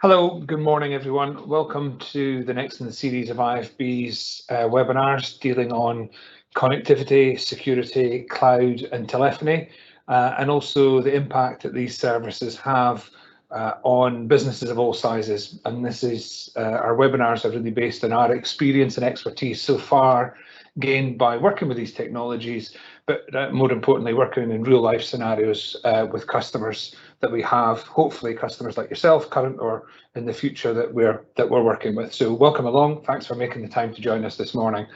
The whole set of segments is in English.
Hello, good morning everyone. Welcome to the next in the series of IFB's webinars dealing on connectivity, security, cloud and telephony, and also the impact that these services have on businesses of all sizes. And this is our webinars are really based on our experience and expertise so far gained by working with these technologies, but more importantly, working in real life scenarios with customers that we have, hopefully customers like yourself, current or in the future that we're working with. So welcome along. Thanks for making the time to join us this morning.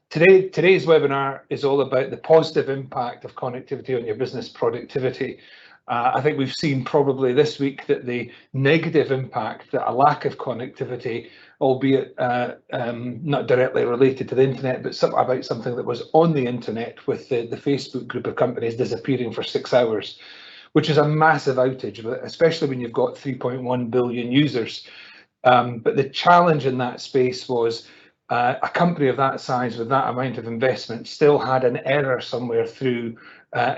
Today's webinar is all about the positive impact of connectivity on your business productivity. I think we've seen probably this week that the negative impact that a lack of connectivity, albeit not directly related to the internet, but about something that was on the internet with the Facebook group of companies disappearing for 6 hours, which is a massive outage, especially when you've got 3.1 billion users. But the challenge in that space was a company of that size with that amount of investment still had an error somewhere through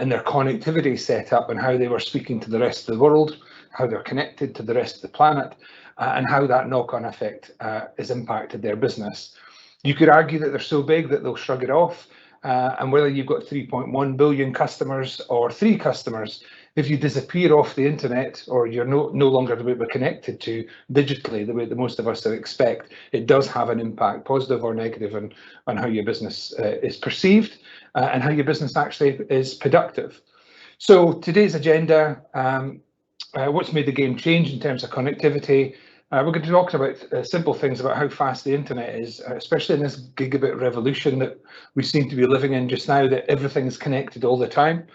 in their connectivity setup and how they were speaking to the rest of the world, how they're connected to the rest of the planet, and how that knock-on effect has impacted their business. You could argue that they're so big that they'll shrug it off, and whether you've got 3.1 billion customers or 3 customers, if you disappear off the internet or you're no longer the way we're connected to digitally, the way that most of us expect, it does have an impact, positive or negative, on how your business is perceived and how your business actually is productive. So today's agenda, what's made the game change in terms of connectivity. We're going to talk about simple things about how fast the internet is, especially in this gigabit revolution that we seem to be living in just now, that everything is connected all the time.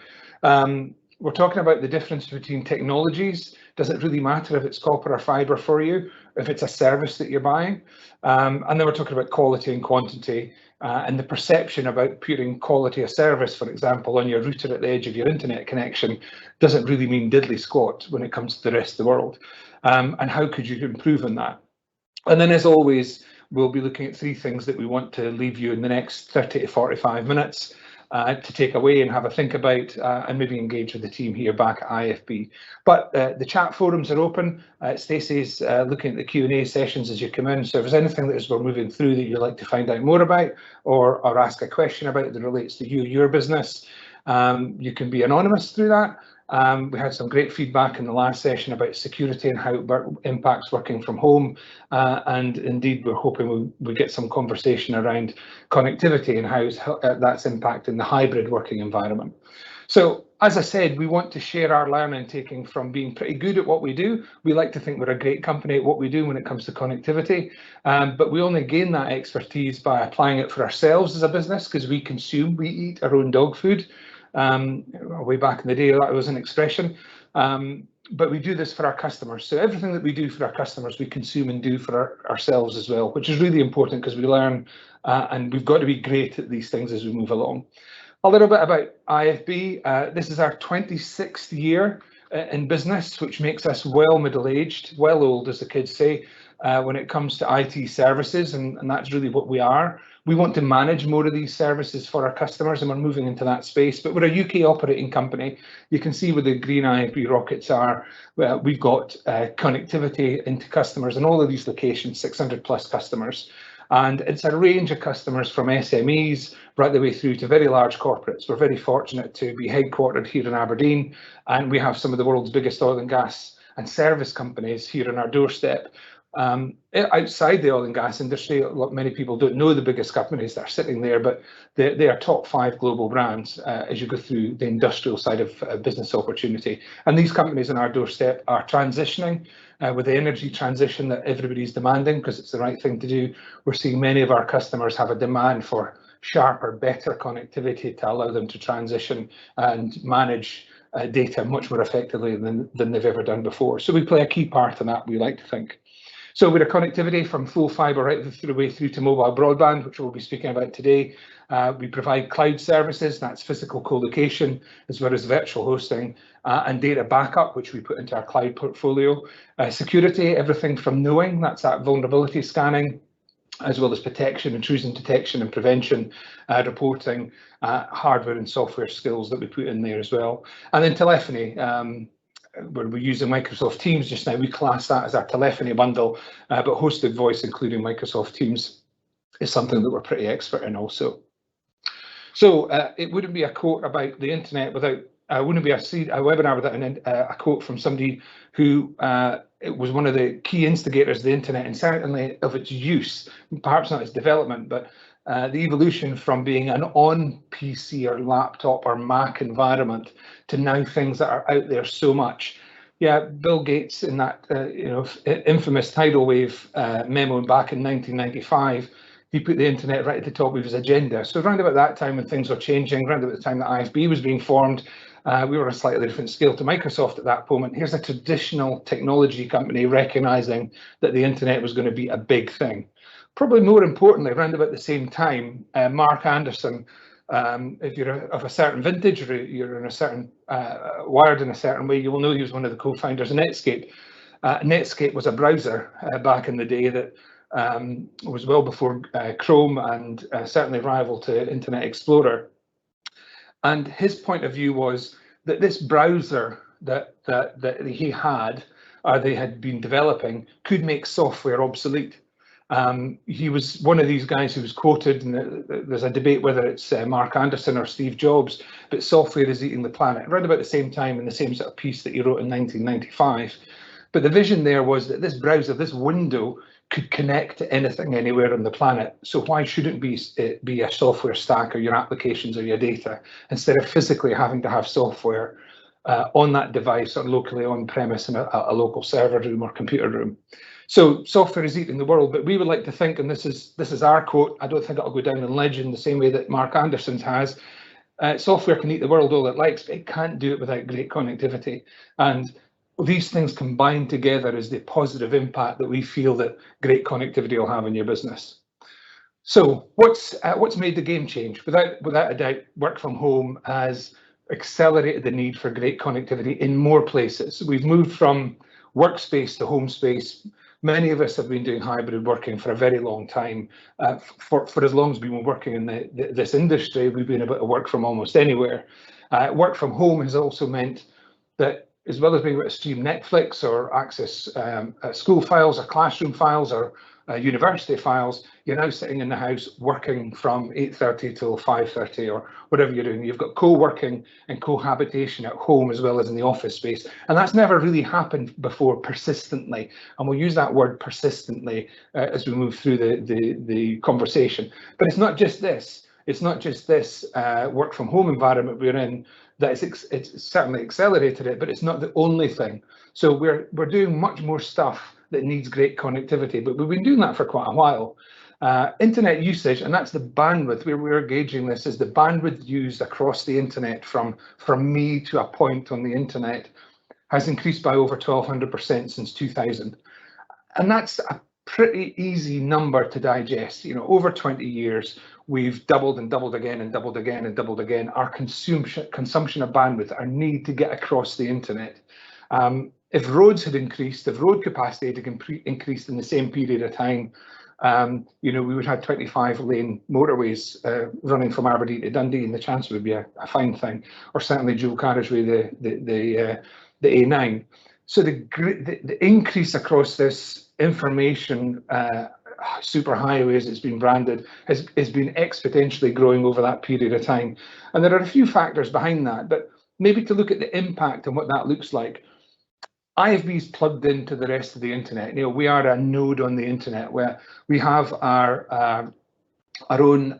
We're talking about the difference between technologies. Does it really matter if it's copper or fibre for you, if it's a service that you're buying? And then we're talking about quality and quantity and the perception about putting quality of service, for example, on your router at the edge of your internet connection doesn't really mean diddly squat when it comes to the rest of the world. And how could you improve on that? And then, as always, we'll be looking at 3 things that we want to leave you in the next 30 to 45 minutes to take away and have a think about and maybe engage with the team here back at IFB. But the chat forums are open. Stacey's looking at the Q&A sessions as you come in. So if there's anything that as we're moving through that you'd like to find out more about or ask a question about that relates to your business, you can be anonymous through that. We had some great feedback in the last session about security and how it impacts working from home, and indeed we're hoping we get some conversation around connectivity and how that's impacting the hybrid working environment. So as I said, we want to share our learning taking from being pretty good at what we do. We like to think we're a great company at what we do when it comes to connectivity, but we only gain that expertise by applying it for ourselves as a business, because we eat our own dog food. Way back in the day, that was an expression, but we do this for our customers. So everything that we do for our customers, we consume and do for ourselves as well, which is really important because we learn and we've got to be great at these things as we move along. A little bit about IFB. This is our 26th year in business, which makes us well middle-aged, well old, as the kids say, when it comes to IT services, and that's really what we are. We want to manage more of these services for our customers, and we're moving into that space, but we're a UK operating company. You can see where the green IFB rockets are. We've got connectivity into customers in all of these locations, 600 plus customers. And it's a range of customers from SMEs right the way through to very large corporates. We're very fortunate to be headquartered here in Aberdeen, and we have some of the world's biggest oil and gas and service companies here on our doorstep. Outside the oil and gas industry, many people don't know the biggest companies that are sitting there, but they are top 5 global brands as you go through the industrial side of business opportunity. And these companies on our doorstep are transitioning with the energy transition that everybody's demanding, because it's the right thing to do. We're seeing many of our customers have a demand for sharper, better connectivity to allow them to transition and manage data much more effectively than they've ever done before. So we play a key part in that, we like to think. So with a connectivity from full fibre right the way through to mobile broadband, which we'll be speaking about today, we provide cloud services, that's physical co-location, as well as virtual hosting and data backup, which we put into our cloud portfolio. Security, everything from knowing, that's that vulnerability scanning, as well as protection, intrusion detection and prevention, reporting, hardware and software skills that we put in there as well. And then telephony. where we're using Microsoft Teams just now, we class that as our telephony bundle, but hosted voice, including Microsoft Teams, is something that we're pretty expert in also. So it wouldn't be a quote about the internet without, wouldn't be a webinar without a quote from somebody who it was one of the key instigators of the internet, and certainly of its use, perhaps not its development, but the evolution from being an on PC or laptop or Mac environment to now things that are out there so much. Yeah, Bill Gates in that infamous tidal wave memo back in 1995, he put the internet right at the top of his agenda. So around about that time when things were changing, around about the time that IFB was being formed, we were on a slightly different scale to Microsoft at that moment. Here's a traditional technology company recognizing that the internet was going to be a big thing. Probably more importantly, around about the same time, Mark Anderson, if you're of a certain vintage or you're in a certain wired in a certain way, you will know he was one of the co-founders of Netscape. Netscape was a browser back in the day that was well before Chrome and certainly rival to Internet Explorer. And his point of view was that this browser that he had, or they had been developing, could make software obsolete. He was one of these guys who was quoted, and there's a debate whether it's Mark Anderson or Steve Jobs, but software is eating the planet, around about the same time in the same sort of piece that he wrote in 1995. But the vision there was that this browser, this window, could connect to anything anywhere on the planet. So why shouldn't it be a software stack or your applications or your data, instead of physically having to have software on that device or locally on premise in a local server room or computer room. So software is eating the world, but we would like to think, and this is our quote, I don't think it'll go down in legend the same way that Mark Anderson's has, software can eat the world all it likes, but it can't do it without great connectivity. And these things combined together is the positive impact that we feel that great connectivity will have in your business. So what's made the game change? Without a doubt, work from home has accelerated the need for great connectivity in more places. We've moved from workspace to home space. Many of us have been doing hybrid working for a very long time. For as long as we've been working in this industry, we've been able to work from almost anywhere. Work from home has also meant that, as well as being able to stream Netflix or access school files or classroom files or university files, you're now sitting in the house working from 8:30 till 5:30 or whatever you're doing. You've got co-working and cohabitation at home as well as in the office space. And that's never really happened before persistently. And we'll use that word persistently as we move through the conversation. But it's not just this. It's not just this work from home environment we're in that it's certainly accelerated it, but it's not the only thing. So we're doing much more stuff that needs great connectivity, but we've been doing that for quite a while. Internet usage, and that's the bandwidth, where we're gauging this, is the bandwidth used across the internet from me to a point on the internet has increased by over 1,200% since 2000. And that's a pretty easy number to digest. You know, over 20 years, we've doubled and doubled again and doubled again and doubled again our consumption of bandwidth, our need to get across the internet. If roads had increased, if road capacity had increased in the same period of time, you know, we would have 25-lane motorways running from Aberdeen to Dundee, and the chance would be a fine thing, or certainly dual carriageway, the A9. So the increase across this information superhighway, as it's been branded, has been exponentially growing over that period of time. And there are a few factors behind that, but maybe to look at the impact and what that looks like. IFB is plugged into the rest of the internet. You know, we are a node on the internet where we have our own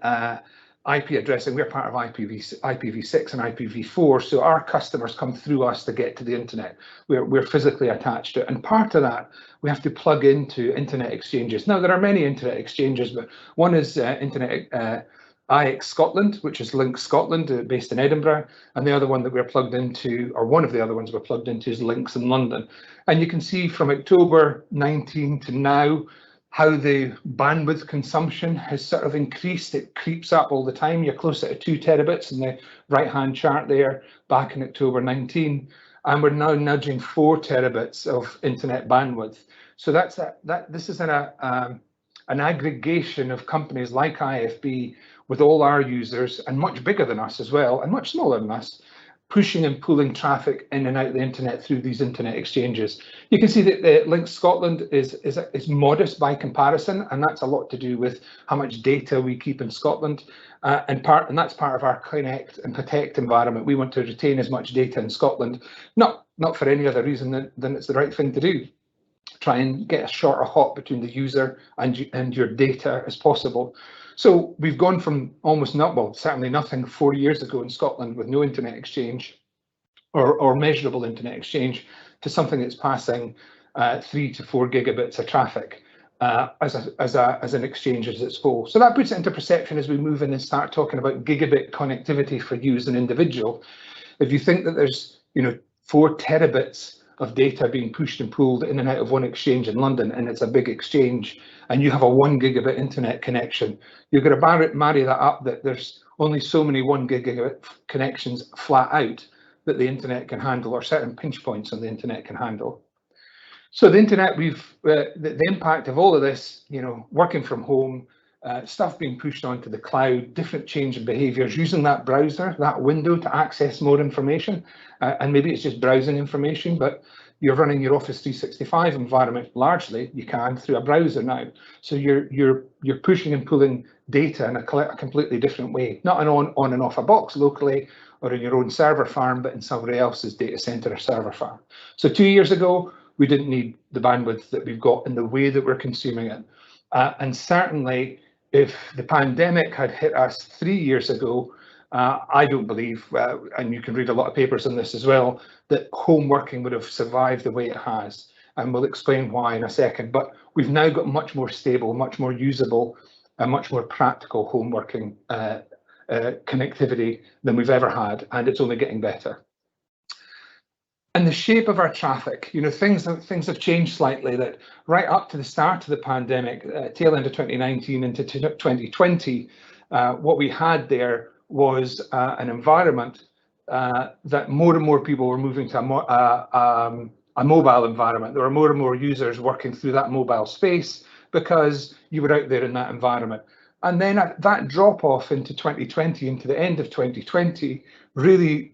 IP addressing. We're part of IPv6 and IPv4, so our customers come through us to get to the internet. We're physically attached to it, and part of that we have to plug into internet exchanges. Now, there are many internet exchanges, but one is Internet IX Scotland, which is Link Scotland, based in Edinburgh, and the other one that we're plugged into, or one of the other ones we're plugged into, is Links in London. And you can see from October 19 to now how the bandwidth consumption has sort of increased. It creeps up all the time. You're closer to 2 terabits in the right-hand chart there back in October 19, and we're now nudging 4 terabits of internet bandwidth. So this is an aggregation of companies like IFB with all our users, and much bigger than us as well, and much smaller than us, pushing and pulling traffic in and out of the internet through these internet exchanges. You can see that the Link Scotland is modest by comparison, and that's a lot to do with how much data we keep in Scotland, and that's part of our connect and protect environment. We want to retain as much data in Scotland, not for any other reason than it's the right thing to do. Try and get a shorter hop between the user and your data as possible. So we've gone from almost certainly nothing 4 years ago in Scotland with no internet exchange or measurable internet exchange to something that's passing 3 to 4 gigabits of traffic as an exchange as its whole. So that puts it into perception as we move in and start talking about gigabit connectivity for you as an individual. If you think that there's 4 terabits of data being pushed and pulled in and out of one exchange in London, and it's a big exchange, and you have a 1 gigabit internet connection, you're going to marry that up that there's only so many 1 gigabit connections flat out that the internet can handle, or certain pinch points on the internet can handle. So the internet, the impact of all of this, working from home, stuff being pushed onto the cloud, different change in behaviours, using that browser, that window to access more information, and maybe it's just browsing information, but you're running your Office 365 environment largely, you can, through a browser now. So you're pushing and pulling data in a completely different way, not an on and off a box locally or in your own server farm, but in somebody else's data centre or server farm. So 2 years ago, we didn't need the bandwidth that we've got in the way that we're consuming it. And certainly, if the pandemic had hit us 3 years ago, I don't believe, and you can read a lot of papers on this as well, that home working would have survived the way it has. And we'll explain why in a second. But we've now got much more stable, much more usable, and much more practical home working connectivity than we've ever had, and it's only getting better. And the shape of our traffic, things have changed slightly. That right up to the start of the pandemic, tail end of 2019 into 2020, what we had there was an environment that more and more people were moving to a mobile environment. There were more and more users working through that mobile space because you were out there in that environment. And then that drop off into 2020, into the end of 2020, really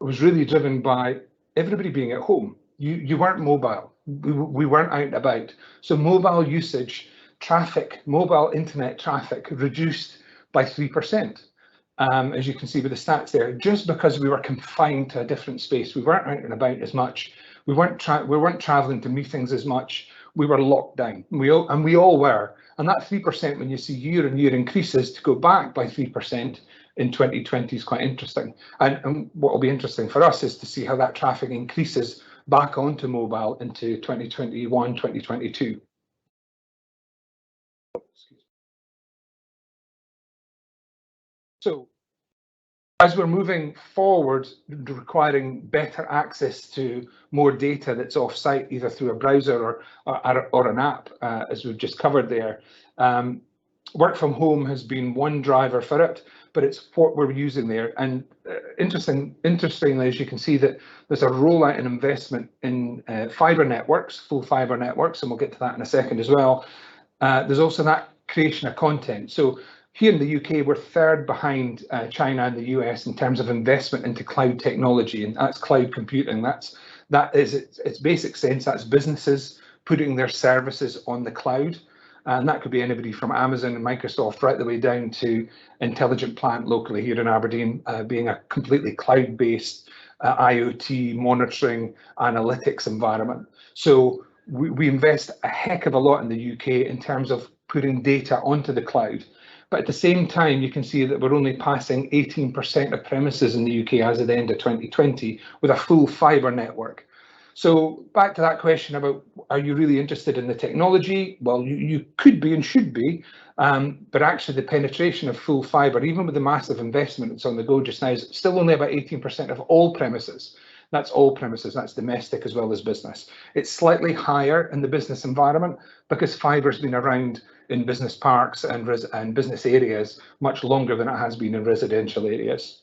was really driven by everybody being at home. You weren't mobile. We weren't out and about. So mobile usage, mobile internet traffic reduced by 3%. As you can see with the stats there, just because we were confined to a different space. We weren't out and about as much. We weren't traveling to meetings as much. We were locked down. We all were. And that 3%, when you see year-on-year increases, to go back by 3% in 2020 is quite interesting. And what will be interesting for us is to see how that traffic increases back onto mobile into 2021, 2022. So as we're moving forward, requiring better access to more data that's off-site, either through a browser or an app, as we've just covered there, work from home has been one driver for it, but it's what we're using there. And interestingly, as you can see, that there's a rollout and investment in fibre networks, full fibre networks, and we'll get to that in a second as well. There's also that creation of content. So here in the UK, we're third behind China and the US in terms of investment into cloud technology, and that's cloud computing. That is its basic sense. That's businesses putting their services on the cloud. And that could be anybody from Amazon and Microsoft right the way down to Intelligent Plant locally here in Aberdeen, being a completely cloud-based IoT monitoring analytics environment. So we invest a heck of a lot in the UK in terms of putting data onto the cloud. But at the same time, you can see that we're only passing 18% of premises in the UK as of the end of 2020 with a full fibre network. So back to that question about, are you really interested in the technology? Well, you could be and should be, but actually the penetration of full fibre, even with the massive investment that's on the go just now, is still only about 18% of all premises. That's all premises, that's domestic as well as business. It's slightly higher in the business environment because fibre's been around in business parks and business areas much longer than it has been in residential areas.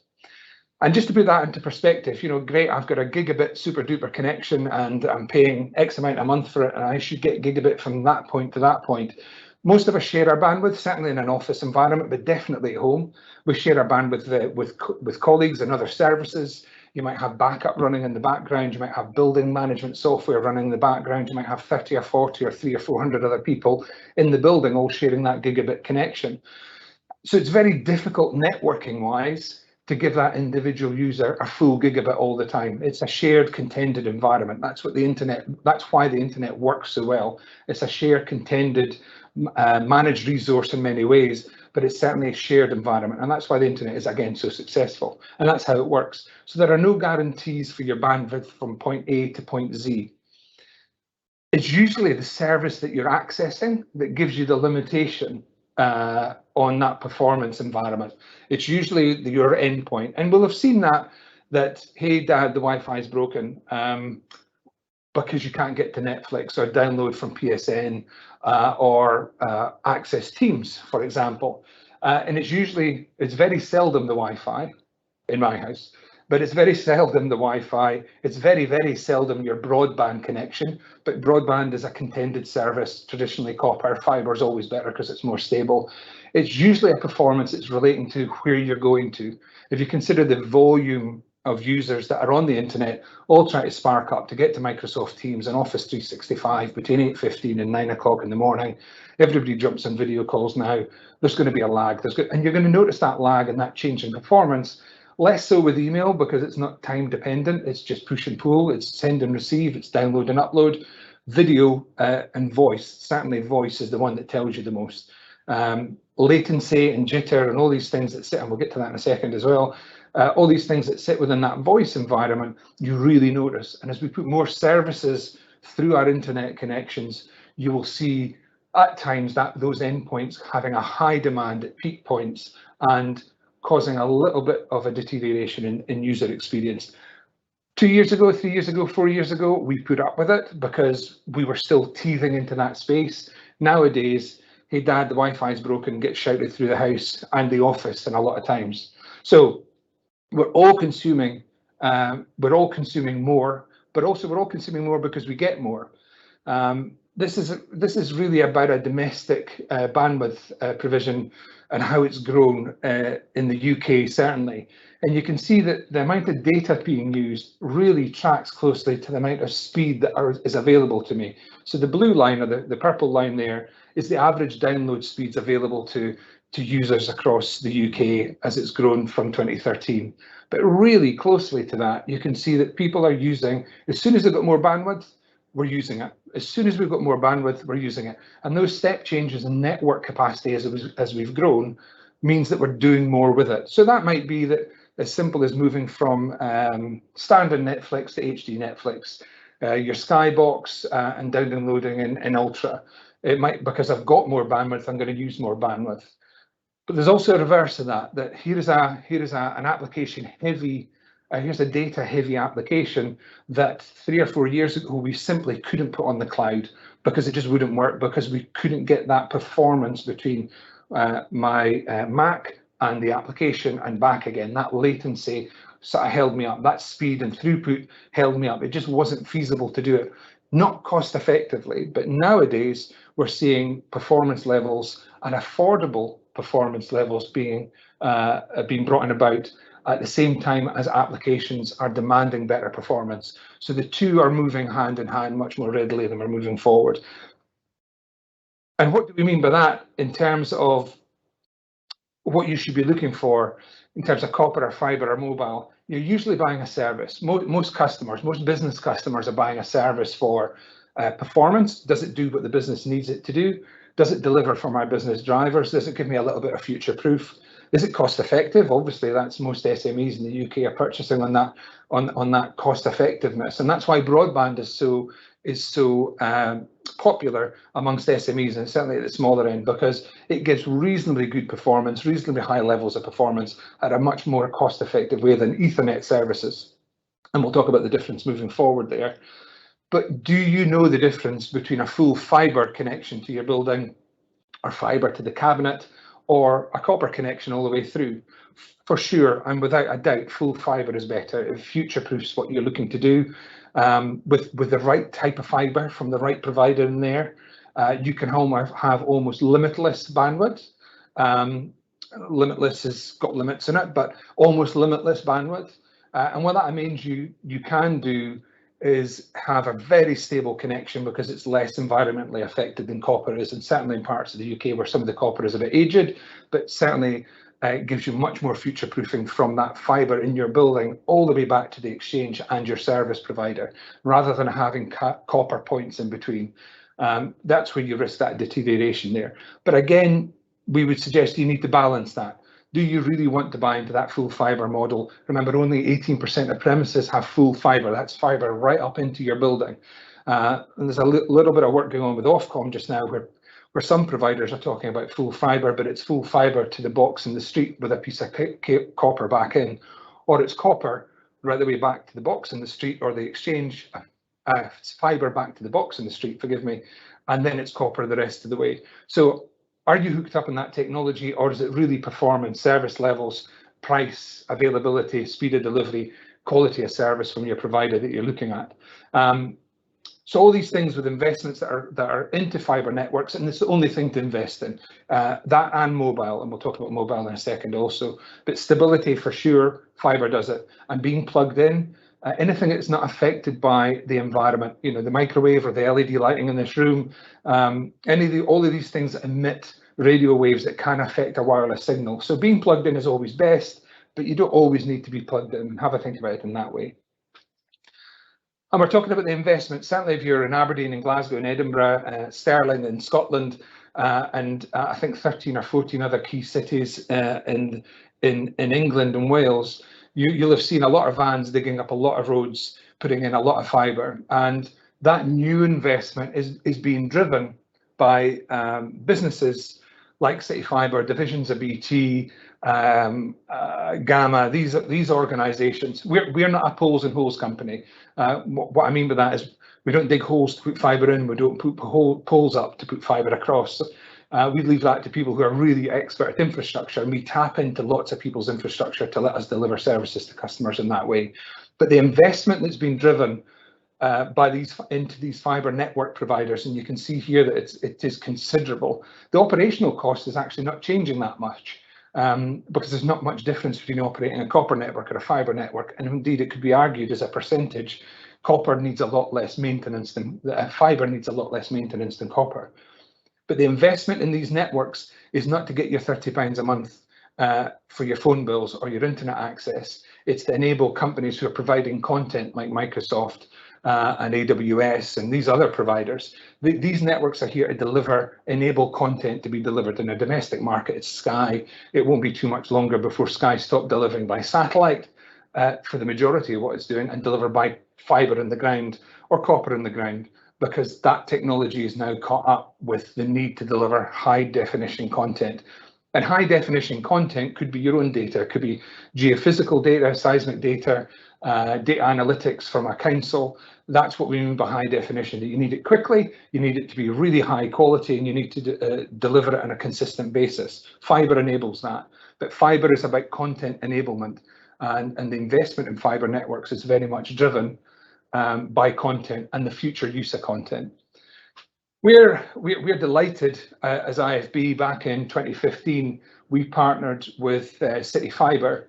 And just to put that into perspective, great, I've got a gigabit super duper connection and I'm paying X amount a month for it and I should get gigabit from that point to that point. Most of us share our bandwidth, certainly in an office environment, but definitely at home. We share our bandwidth with colleagues and other services. You might have backup running in the background. You might have building management software running in the background. You might have 30 or 40 or 300 or 400 other people in the building all sharing that gigabit connection. So it's very difficult networking wise to give that individual user a full gigabit all the time. It's a shared contended environment. That's what the internet, that's why the internet works so well. It's a shared contended managed resource in many ways, but it's certainly a shared environment. And that's why the internet is, again, so successful. And that's how it works. So there are no guarantees for your bandwidth from point A to point Z. It's usually the service that you're accessing that gives you the limitation on that performance environment. It's usually your endpoint, and we'll have seen that hey dad, the Wi-Fi is broken because you can't get to Netflix or download from PSN or access Teams, for example. And it's very seldom the Wi-Fi in my house, but it's very seldom the Wi-Fi. It's very, very seldom your broadband connection, but broadband is a contended service, traditionally copper. Fibre is always better because it's more stable. It's usually a performance it's relating to where you're going to. If you consider the volume of users that are on the internet, all try to spark up to get to Microsoft Teams and Office 365 between 8:15 and 9 o'clock in the morning. Everybody jumps on video calls now. There's going to be a lag. And you're going to notice that lag and that change in performance. Less so with email because it's not time dependent. It's just push and pull. It's send and receive. It's download and upload. Video and voice. Certainly voice is the one that tells you the most. Latency and jitter and all these things that sit, and we'll get to that in a second as well. All these things that sit within that voice environment, you really notice. And as we put more services through our internet connections, you will see at times that those endpoints having a high demand at peak points and causing a little bit of a deterioration in user experience. 2 years ago, 3 years ago, 4 years ago, we put up with it because we were still teething into that space. Nowadays, hey dad, the Wi-Fi is broken, gets shouted through the house and the office, and a lot of times. So we're all consuming more, but also we're all consuming more because we get more. This is really about a domestic bandwidth provision and how it's grown in the UK, certainly. And you can see that the amount of data being used really tracks closely to the amount of speed that is available to me. So the blue line or the purple line there is the average download speeds available to users across the UK as it's grown from 2013. But really closely to that, you can see that people are using, as soon as they've got more bandwidth, we're using it. As soon as we've got more bandwidth, we're using it. And those step changes in network capacity as we've grown means that we're doing more with it. So that might be that as simple as moving from standard Netflix to HD Netflix, your Skybox and downloading in Ultra. It might, because I've got more bandwidth, I'm going to use more bandwidth. But there's also a reverse of that here is an application heavy, here's a data heavy application that 3 or 4 years ago we simply couldn't put on the cloud because it just wouldn't work, because we couldn't get that performance between my Mac and the application and back again. That latency sort of held me up, that speed and throughput held me up. It just wasn't feasible to do it, not cost effectively. But nowadays we're seeing performance levels and affordable performance levels being brought about at the same time as applications are demanding better performance. So the two are moving hand in hand much more readily than we're moving forward. And what do we mean by that in terms of what you should be looking for in terms of copper or fibre or mobile? You're usually buying a service. Most business customers are buying a service for performance. Does it do what the business needs it to do? Does it deliver for my business drivers? Does it give me a little bit of future proof? Is it cost effective? Obviously, that's most SMEs in the UK are purchasing on that cost effectiveness, and that's why broadband is so popular amongst SMEs, and certainly at the smaller end, because it gives reasonably good performance, reasonably high levels of performance at a much more cost effective way than Ethernet services. And we'll talk about the difference moving forward there. But do you know the difference between a full fibre connection to your building, or fibre to the cabinet, or a copper connection all the way through? For sure, and without a doubt, full fibre is better. It future-proofs what you're looking to do with the right type of fibre from the right provider in there. You can have almost limitless bandwidth. Limitless has got limits in it, but almost limitless bandwidth. And what that means you can do is have a very stable connection because it's less environmentally affected than copper is, and certainly in parts of the UK where some of the copper is a bit aged, but certainly it gives you much more future proofing from that fibre in your building all the way back to the exchange and your service provider, rather than having copper points in between. That's where you risk that deterioration there. But again, we would suggest you need to balance that. Do you really want to buy into that full fibre model? Remember, only 18% of premises have full fibre. That's fibre right up into your building. And there's a little bit of work going on with Ofcom just now where some providers are talking about full fibre, but it's full fibre to the box in the street with a piece of copper back in, or it's copper right the way back to the box in the street, or the exchange, it's fibre back to the box in the street, forgive me, and then it's copper the rest of the way. So are you hooked up in that technology, or is it really performance, service levels, price, availability, speed of delivery, quality of service from your provider that you're looking at? So all these things with investments that are into fibre networks, and it's the only thing to invest in, that and mobile, and we'll talk about mobile in a second also, but stability for sure, fibre does it, and being plugged in, anything that's not affected by the environment, you know, the microwave or the LED lighting in this room, all of these things that emit radio waves that can affect a wireless signal. So being plugged in is always best, but you don't always need to be plugged in. Have a think about it in that way. And we're talking about the investment, certainly if you're in Aberdeen and Glasgow and Edinburgh, Stirling in Scotland, and I think 13 or 14 other key cities in England and Wales, you'll have seen a lot of vans digging up a lot of roads, putting in a lot of fibre, and that new investment is being driven by businesses like City Fibre, divisions of BT, Gamma, these organisations. We're not a poles and holes company. What I mean by that is we don't dig holes to put fibre in, we don't put poles up to put fibre across. We leave that to people who are really expert at infrastructure, and we tap into lots of people's infrastructure to let us deliver services to customers in that way. But the investment that's been driven into these fibre network providers, and you can see here that it is considerable. The operational cost is actually not changing that much, because there's not much difference between operating a copper network or a fibre network, and indeed it could be argued as a percentage, copper needs a lot less maintenance than fibre needs a lot less maintenance than copper. But the investment in these networks is not to get you £30 a month for your phone bills or your internet access. It's to enable companies who are providing content like Microsoft and AWS and these other providers. These networks are here to enable content to be delivered in a domestic market. It's Sky. It won't be too much longer before Sky stop delivering by satellite for the majority of what it's doing and deliver by fibre in the ground or copper in the ground, because that technology is now caught up with the need to deliver high definition content. And high definition content could be your own data, it could be geophysical data, seismic data, data analytics from a council. That's what we mean by high definition. You need it quickly, you need it to be really high quality, and you need to deliver it on a consistent basis. Fibre enables that, but fibre is about content enablement, and the investment in fibre networks is very much driven by content and the future use of content. We're delighted as IFB. Back in 2015, we partnered with City Fibre,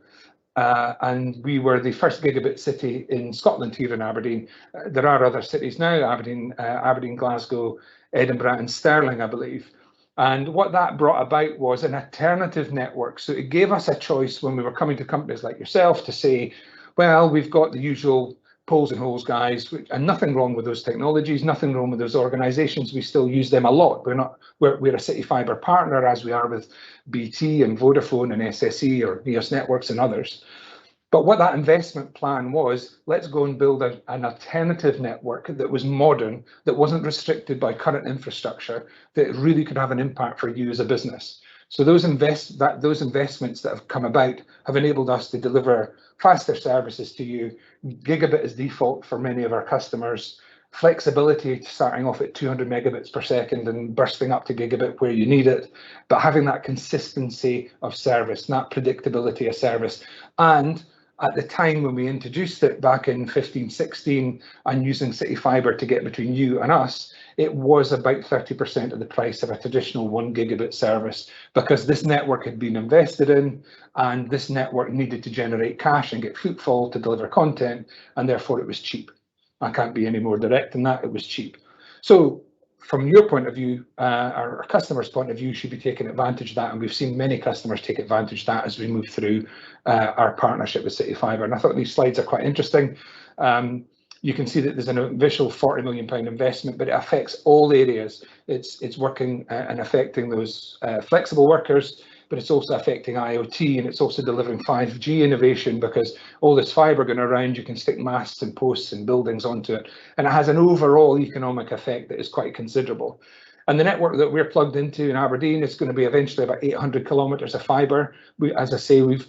and we were the first gigabit city in Scotland here in Aberdeen. There are other cities now, Aberdeen, Glasgow, Edinburgh and Stirling, I believe. And what that brought about was an alternative network. So it gave us a choice when we were coming to companies like yourself to say, well, we've got the usual poles and holes guys, and nothing wrong with those technologies, nothing wrong with those organizations. We still use them a lot. We're a City Fibre partner, as we are with BT and Vodafone and SSE or Neos Networks and others. But what that investment plan was, let's go and build an alternative network that was modern, that wasn't restricted by current infrastructure, that really could have an impact for you as a business. So those investments that have come about have enabled us to deliver faster services to you. Gigabit is default for many of our customers. Flexibility starting off at 200 megabits per second and bursting up to gigabit where you need it, but having that consistency of service, that predictability of service, and At the time when we introduced it back in 15-16 and using City Fibre to get between you and us, it was about 30% of the price of a traditional 1 gigabit service, because this network had been invested in and this network needed to generate cash and get footfall to deliver content, and therefore it was cheap. I can't be any more direct than that, it was cheap. So from your point of view, our customers' point of view, should be taking advantage of that, and we've seen many customers take advantage of that as we move through our partnership with City Fibre. And I thought these slides are quite interesting. You can see that there's an initial £40 million investment, but it affects all areas. It's working and affecting those flexible workers, but it's also affecting IoT, and it's also delivering 5G innovation, because all this fibre going around, you can stick masts and posts and buildings onto it, and it has an overall economic effect that is quite considerable. And the network that we're plugged into in Aberdeen is going to be eventually about 800 kilometres of fibre. As I say, we've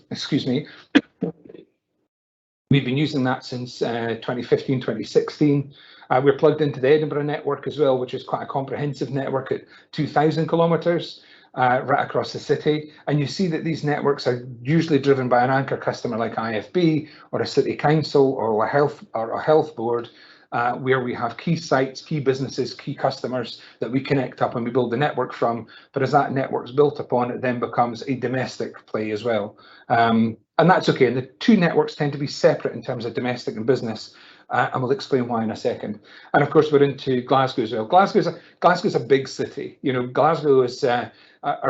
been using that since 2015, 2016. We're plugged into the Edinburgh network as well, which is quite a comprehensive network at 2,000 kilometres. Right across the city, and you see that these networks are usually driven by an anchor customer like IFB or a city council or a health board, where we have key sites, key businesses, key customers that we connect up and we build the network from. But as that network's built upon, it then becomes a domestic play as well, and that's okay. And the two networks tend to be separate in terms of domestic and business. And we'll explain why in a second. And of course, we're into Glasgow as well. Glasgow's a big city. You know, Glasgow is a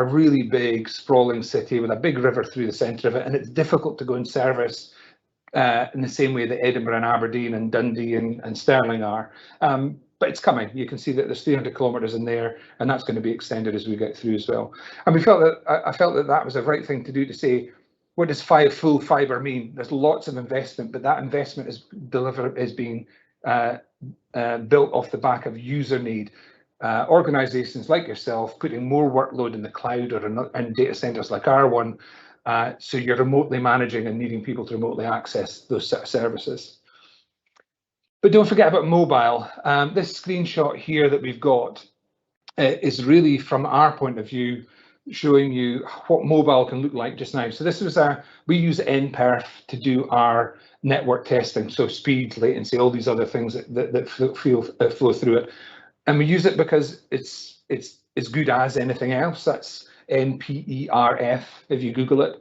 really big, sprawling city with a big river through the centre of it, and it's difficult to go and service in the same way that Edinburgh and Aberdeen and Dundee and Stirling are. But it's coming. You can see that there's 300 kilometres in there, and that's going to be extended as we get through as well. And we felt that I felt that was the right thing to do, to say, what does full fibre mean? There's lots of investment, but that investment is being built off the back of user need. Organisations like yourself putting more workload in the cloud or in data centres like our one, so you're remotely managing and needing people to remotely access those sort of services. But don't forget about mobile. This screenshot here that we've got is really, from our point of view, showing you what mobile can look like just now. So this was we use NPerf to do our network testing, so speed, latency, all these other things that flow through it, and we use it because it's as good as anything else. That's NPerf if you Google it,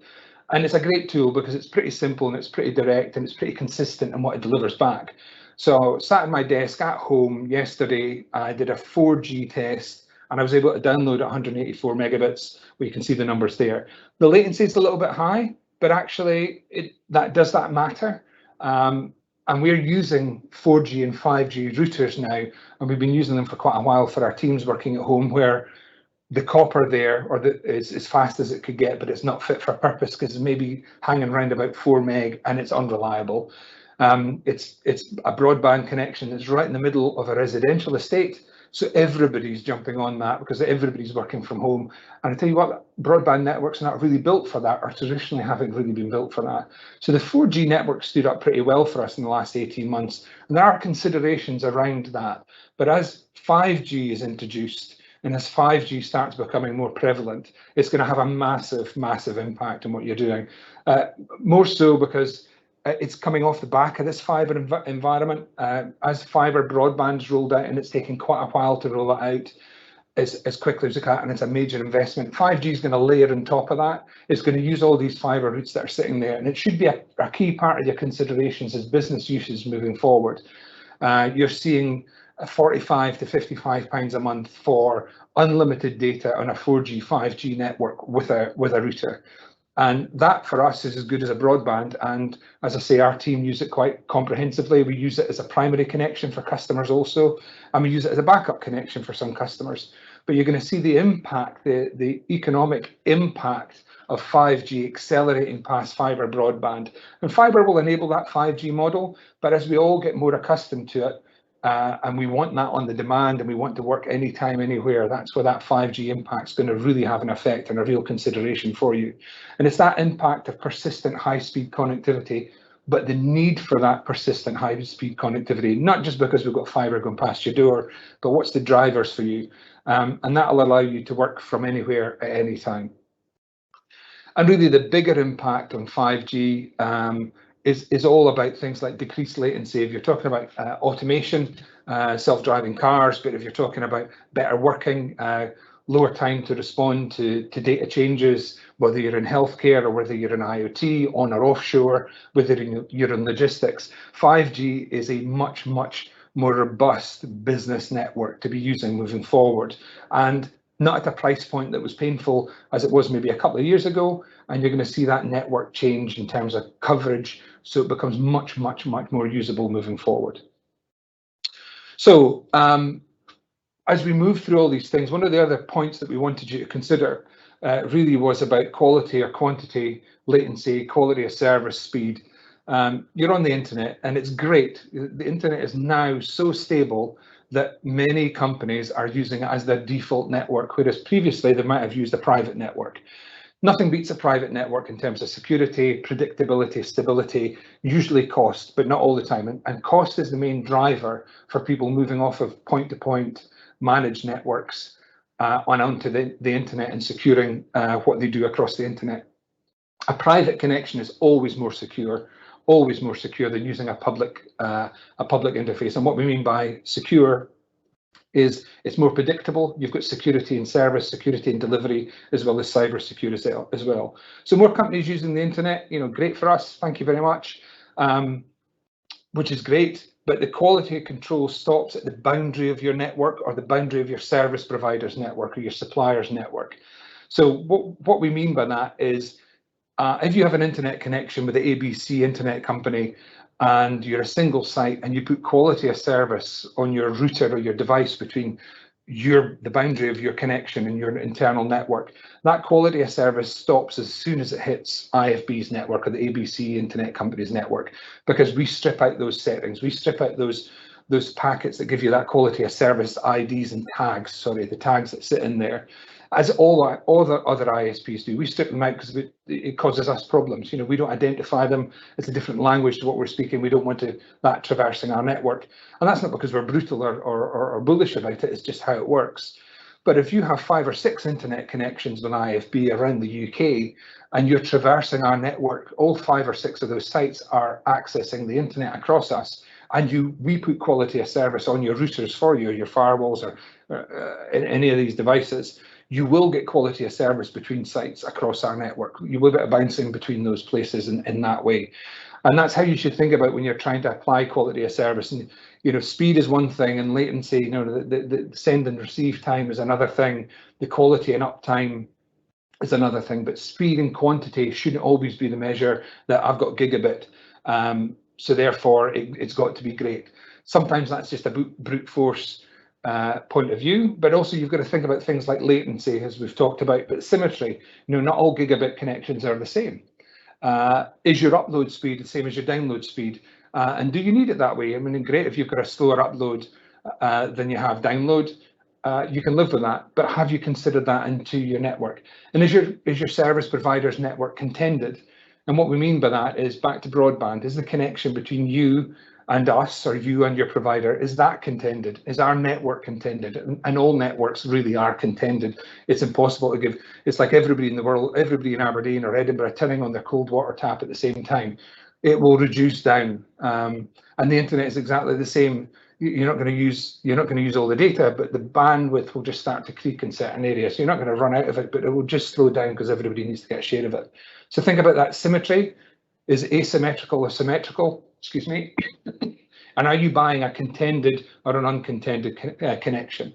and it's a great tool because it's pretty simple and it's pretty direct and it's pretty consistent in what it delivers back. So sat at my desk at home yesterday, I did a 4G test, and I was able to download 184 megabits, where you can see the numbers there. The latency is a little bit high, but actually does that matter? And we're using 4G and 5G routers now, and we've been using them for quite a while for our teams working at home, where the copper there is as fast as it could get, but it's not fit for purpose because it's maybe hanging around about 4 meg and it's unreliable. It's a broadband connection that's right in the middle of a residential estate. So everybody's jumping on that because everybody's working from home. And I tell you what, broadband networks are not really built for that, or traditionally haven't really been built for that. So the 4G network stood up pretty well for us in the last 18 months. And there are considerations around that. But as 5G is introduced, and as 5G starts becoming more prevalent, it's going to have a massive, massive impact on what you're doing. More so because it's coming off the back of this fibre environment. As fibre broadband's rolled out, and it's taking quite a while to roll it out as quickly as it can, and it's a major investment. 5G is going to layer on top of that. It's going to use all these fibre routes that are sitting there, and it should be a key part of your considerations as business usage moving forward. You're seeing 45 to 55 pounds a month for unlimited data on a 4G, 5G network with a router. And that for us is as good as a broadband. And as I say, our team use it quite comprehensively. We use it as a primary connection for customers also, and we use it as a backup connection for some customers. But you're going to see the impact, the economic impact of 5G accelerating past fibre broadband. And fibre will enable that 5G model, but as we all get more accustomed to it, and we want that on the demand, and we want to work anytime, anywhere, that's where that 5G impact is going to really have an effect and a real consideration for you. And it's that impact of persistent high-speed connectivity, but the need for that persistent high-speed connectivity, not just because we've got fibre going past your door, but what's the drivers for you? And that'll allow you to work from anywhere at any time. And really the bigger impact on 5G is all about things like decreased latency. If you're talking about automation, self-driving cars, but if you're talking about better working, lower time to respond to data changes, whether you're in healthcare or whether you're in IoT, on or offshore, whether you're in logistics, 5G is a much more robust business network to be using moving forward, and not at a price point that was painful as it was maybe a couple of years ago. And you're going to see that network change in terms of coverage, so it becomes much more usable moving forward. So as we move through all these things, one of the other points that we wanted you to consider really was about quality or quantity, latency, quality of service, speed. You're on the internet and it's great. The internet is now so stable that many companies are using it as their default network, whereas previously they might have used a private network. Nothing beats a private network in terms of security, predictability, stability, usually cost, but not all the time. And cost is the main driver for people moving off of point-to-point managed networks on onto the internet and securing what they do across the internet. A private connection is always more secure than using a public interface. And what we mean by secure is it's more predictable. You've got security in service, security in delivery, as well as cyber security as well. So more companies using the internet, great for us. Thank you very much, which is great. But the quality of control stops at the boundary of your network or the boundary of your service provider's network or your supplier's network. So what we mean by that is if you have an internet connection with the ABC internet company, and you're a single site and you put quality of service on your router or your device between the boundary of your connection and your internal network, that quality of service stops as soon as it hits IFB's network or the ABC internet company's network, because we strip out those settings, we strip out those packets that give you that quality of service IDs and tags, the tags that sit in there, as all the other ISPs do. We strip them out because it causes us problems. We don't identify them. It's a different language to what we're speaking. We don't want that traversing our network. And that's not because we're brutal or bullish about it. It's just how it works. But if you have 5 or 6 internet connections with IFB around the UK, and you're traversing our network, all 5 or 6 of those sites are accessing the internet across us, and we put quality of service on your routers for you, your firewalls, or any of these devices, you will get quality of service between sites across our network. You will get bouncing between those places in that way. And that's how you should think about when you're trying to apply quality of service. And speed is one thing, and latency, the send and receive time is another thing. The quality and uptime is another thing, but speed and quantity shouldn't always be the measure that I've got gigabit. So therefore it's got to be great. Sometimes that's just a brute force point of view, but also you've got to think about things like latency, as we've talked about, but symmetry. Not all gigabit connections are the same. Is your upload speed the same as your download speed? And do you need it that way? I mean, great if you've got a slower upload than you have download. You can live with that, but have you considered that into your network? And is your service provider's network contended? And what we mean by that is, back to broadband, is the connection between you and us, or you and your provider, is that contended? Is our network contended? And all networks really are contended. It's impossible to give. It's like everybody in the world, everybody in Aberdeen or Edinburgh turning on their cold water tap at the same time. It will reduce down, and the internet is exactly the same. You're not going to use all the data, but the bandwidth will just start to creak in certain areas. So you're not going to run out of it, but it will just slow down because everybody needs to get a share of it. So think about that symmetry. Is asymmetrical or symmetrical? Excuse me. And are you buying a contended or an uncontended connection?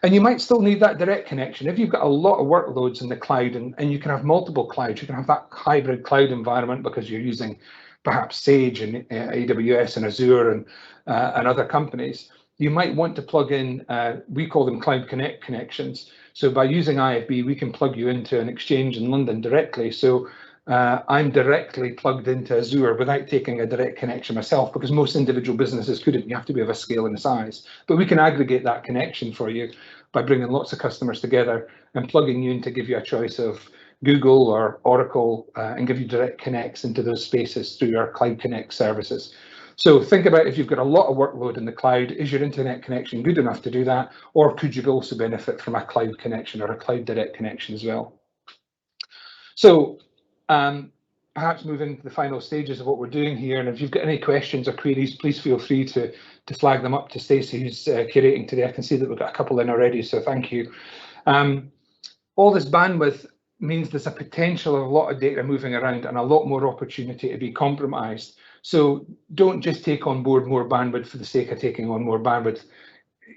And you might still need that direct connection. If you've got a lot of workloads in the cloud, and you can have multiple clouds, you can have that hybrid cloud environment because you're using perhaps Sage and AWS and Azure and other companies. You might want to plug in, we call them Cloud Connect connections. So by using IFB, we can plug you into an exchange in London directly. So I'm directly plugged into Azure without taking a direct connection myself, because most individual businesses couldn't. You have to be of a scale and a size. But we can aggregate that connection for you by bringing lots of customers together and plugging you in to give you a choice of Google or Oracle and give you direct connects into those spaces through our Cloud Connect services. So think about, if you've got a lot of workload in the cloud, is your internet connection good enough to do that? Or could you also benefit from a cloud connection or a cloud direct connection as well? So perhaps move into the final stages of what we're doing here. And if you've got any questions or queries, please feel free to flag them up to Stacey, who's curating today. I can see that we've got a couple in already, so thank you. All this bandwidth means there's a potential of a lot of data moving around and a lot more opportunity to be compromised. So don't just take on board more bandwidth for the sake of taking on more bandwidth.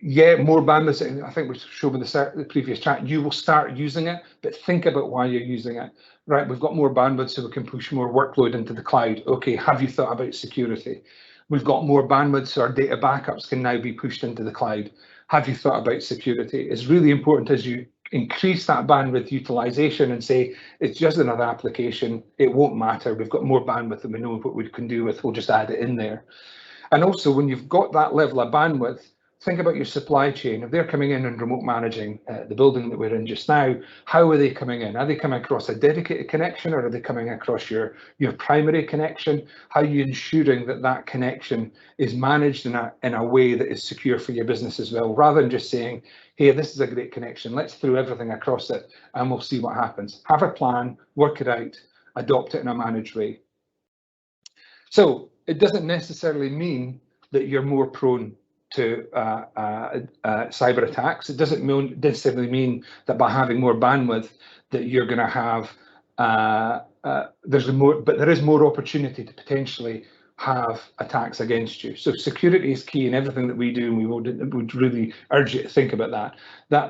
Yeah, more bandwidth, I think we showed in the previous chat, you will start using it, but think about why you're using it. Right, we've got more bandwidth so we can push more workload into the cloud. Okay, have you thought about security? We've got more bandwidth so our data backups can now be pushed into the cloud. Have you thought about security? It's really important as you increase that bandwidth utilization and say, it's just another application, it won't matter, we've got more bandwidth than we know what we can do with, we'll just add it in there. And also, when you've got that level of bandwidth, think about your supply chain. If they're coming in and remote managing the building that we're in just now, how are they coming in? Are they coming across a dedicated connection, or are they coming across your primary connection? How are you ensuring that that connection is managed in a way that is secure for your business as well, rather than just saying, hey, this is a great connection, let's throw everything across it and we'll see what happens. Have a plan, work it out, adopt it in a managed way. So it doesn't necessarily mean that you're more prone to cyber attacks. It doesn't necessarily mean that by having more bandwidth that you're going to have there is more opportunity to potentially have attacks against you. So security is key in everything that we do, and we would really urge you to think about that.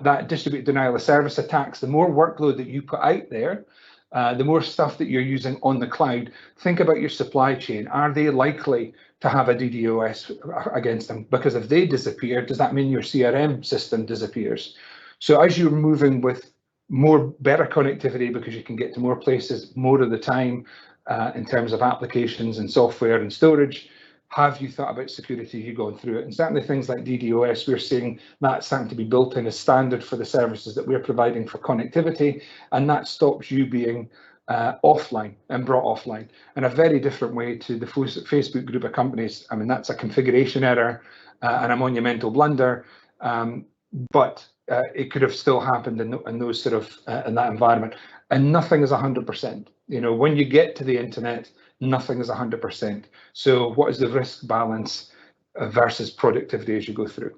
That distributed denial of service attacks, the more workload that you put out there, the more stuff that you're using on the cloud, think about your supply chain. Are they likely to have a DDoS against them? Because if they disappear, does that mean your CRM system disappears? So as you're moving with better connectivity, because you can get to more places more of the time in terms of applications and software and storage, have you thought about security as you've gone through it? And certainly things like DDoS, we're seeing that starting to be built in as standard for the services that we're providing for connectivity, and that stops you being offline and brought offline in a very different way to the Facebook group of companies. I mean, that's a configuration error and a monumental blunder, but it could have still happened in those sort of in that environment. And nothing is 100%. You know, when you get to the internet, nothing is 100%. So what is the risk balance versus productivity as you go through?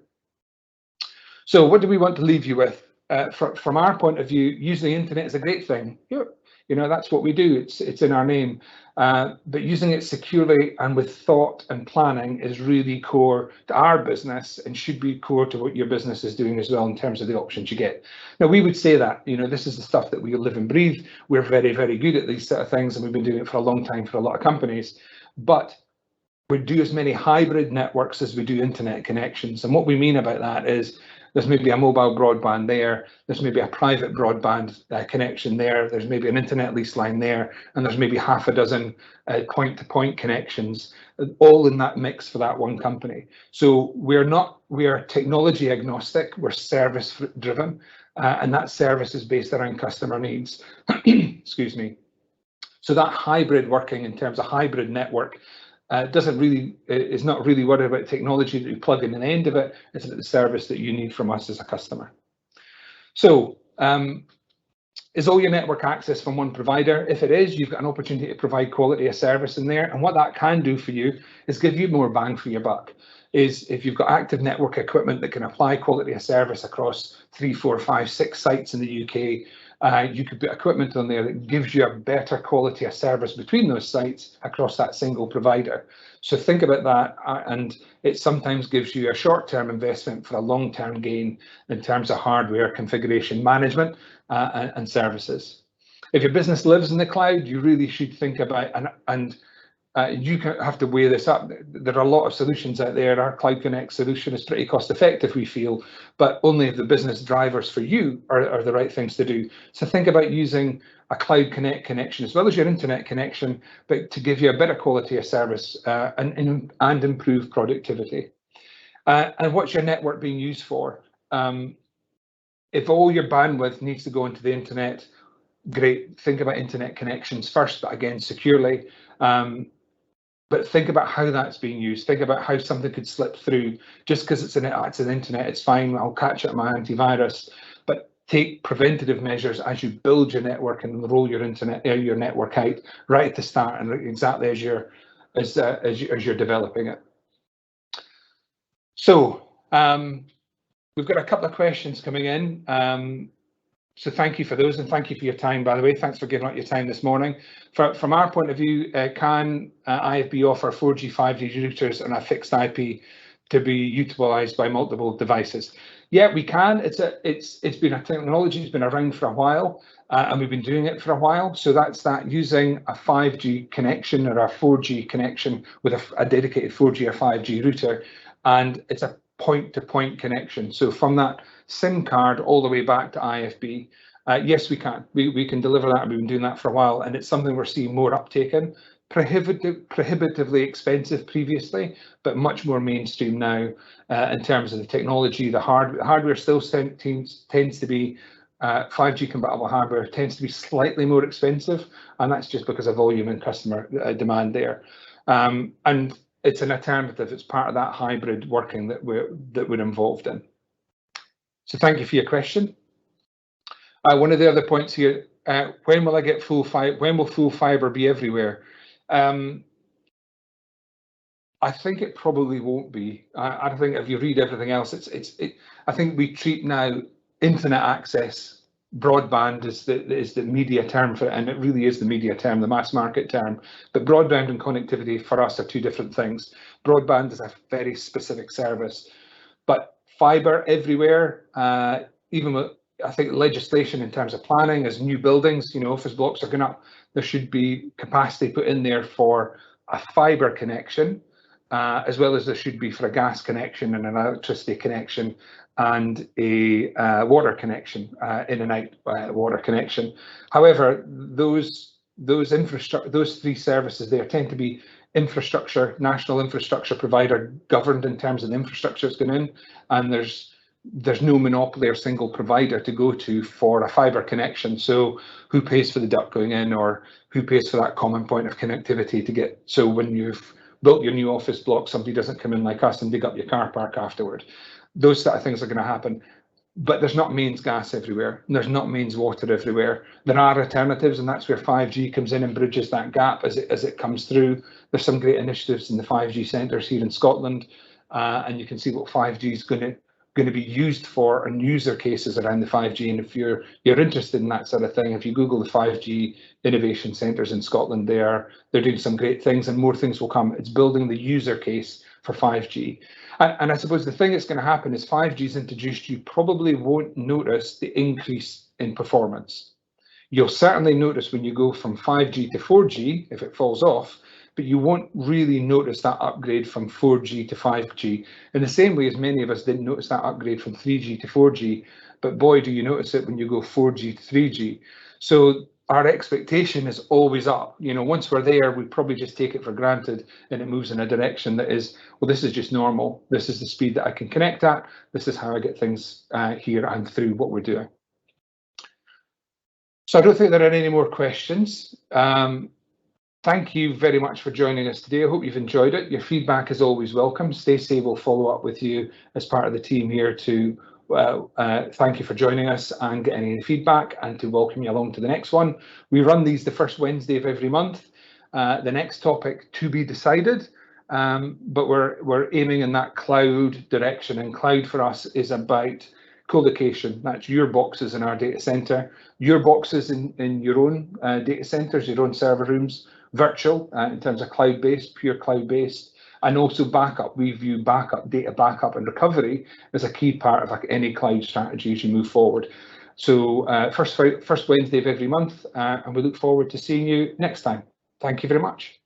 So what do we want to leave you with? From our point of view, using the internet is a great thing. You know, that's what we do. It's in our name. But using it securely and with thought and planning is really core to our business, and should be core to what your business is doing as well in terms of the options you get. Now, we would say that, you know, this is the stuff that we live and breathe. We're very, very good at these sort of things, and we've been doing it for a long time for a lot of companies. But we do as many hybrid networks as we do internet connections. And what we mean about that is there's maybe a mobile broadband there, there's maybe a private broadband connection there, there's maybe an internet lease line there, and there's maybe half a dozen point-to-point connections, all in that mix for that one company. So we are technology agnostic, we're service driven, and that service is based around customer needs. Excuse me. So that hybrid working in terms of hybrid network is not really worried about technology that you plug in the end of it. It's about the service that you need from us as a customer. So is all your network access from one provider? If it is, you've got an opportunity to provide quality of service in there. And what that can do for you is give you more bang for your buck. Is if you've got active network equipment that can apply quality of service across 3, 4, 5, 6 sites in the UK, you could put equipment on there that gives you a better quality of service between those sites across that single provider. So think about that, and it sometimes gives you a short-term investment for a long-term gain in terms of hardware configuration management and services. If your business lives in the cloud, you really should think about, and you have to weigh this up. There are a lot of solutions out there. Our Cloud Connect solution is pretty cost effective, we feel, but only if the business drivers for you are the right things to do. So think about using a Cloud Connect connection as well as your internet connection, but to give you a better quality of service and improve productivity. And what's your network being used for? If all your bandwidth needs to go into the internet, great, think about internet connections first, but again, securely. But think about how that's being used. Think about how something could slip through. Just because it's an internet, it's fine. I'll catch up my antivirus. But take preventative measures as you build your network and roll your network out right at the start and exactly as you're developing it. So we've got a couple of questions coming in. So thank you for those, and thank you for your time, by the way. Thanks for giving up your time this morning. From our point of view, can IFB offer 4G, 5G routers and a fixed IP to be utilised by multiple devices? Yeah, we can. It's been a technology that's been around for a while, and we've been doing it for a while. So that's that, using a 5G connection or a 4G connection with a dedicated 4G or 5G router, and it's a point-to-point connection. So from that SIM card all the way back to IFB, yes, we can. We can deliver that. We've been doing that for a while, and it's something we're seeing more uptake in. Prohibitively expensive previously, but much more mainstream now in terms of the technology. The hardware still tends to be 5G compatible hardware tends to be slightly more expensive, and that's just because of volume and customer demand there. And it's an alternative. It's part of that hybrid working that we're involved in. So thank you for your question. One of the other points here: when will I get full fiber? When will full fibre be everywhere? I think it probably won't be. I think if you read everything else, I think we treat now internet access, broadband is the media term for it, and it really is the media term, the mass market term. But broadband and connectivity for us are two different things. Broadband is a very specific service, but fibre everywhere, even with, I think, legislation in terms of planning, as new buildings, office blocks are going up, there should be capacity put in there for a fibre connection, as well as there should be for a gas connection and an electricity connection and a water connection, in and out water connection. However, those three services there tend to be national infrastructure provider governed in terms of the infrastructure that's going in, and there's no monopoly or single provider to go to for a fibre connection. So who pays for the duct going in, or who pays for that common point of connectivity to get, so when you've built your new office block, somebody doesn't come in like us and dig up your car park afterward. Those sort of things are going to happen. But there's not mains gas everywhere, and there's not mains water everywhere. There are alternatives, and that's where 5G comes in and bridges that gap as it comes through. There's some great initiatives in the 5G centres here in Scotland, and you can see what 5G is going to be used for and user cases around the 5G. And if you're interested in that sort of thing, if you Google the 5G innovation centres in Scotland, they're doing some great things, and more things will come. It's building the user case for 5G. And I suppose the thing that's going to happen is 5G is introduced, you probably won't notice the increase in performance. You'll certainly notice when you go from 5G to 4G, if it falls off, but you won't really notice that upgrade from 4G to 5G in the same way as many of us didn't notice that upgrade from 3G to 4G, but boy, do you notice it when you go 4G to 3G. So our expectation is always up. Once we're there, we probably just take it for granted, and it moves in a direction that is, well, this is just normal. This is the speed that I can connect at. This is how I get things here and through what we're doing. So I don't think there are any more questions. Thank you very much for joining us today. I hope you've enjoyed it. Your feedback is always welcome. Stacey will follow up with you as part of the team here to thank you for joining us and get any feedback, and to welcome you along to the next one. We run these the first Wednesday of every month. The next topic to be decided, but we're aiming in that cloud direction, and cloud for us is about co-location. That's your boxes in our data center, your boxes in your own data centers, your own server rooms, virtual in terms of cloud-based, pure cloud-based, and also backup. We view backup, data backup and recovery as a key part of any cloud strategy as you move forward. So first Wednesday of every month, and we look forward to seeing you next time. Thank you very much.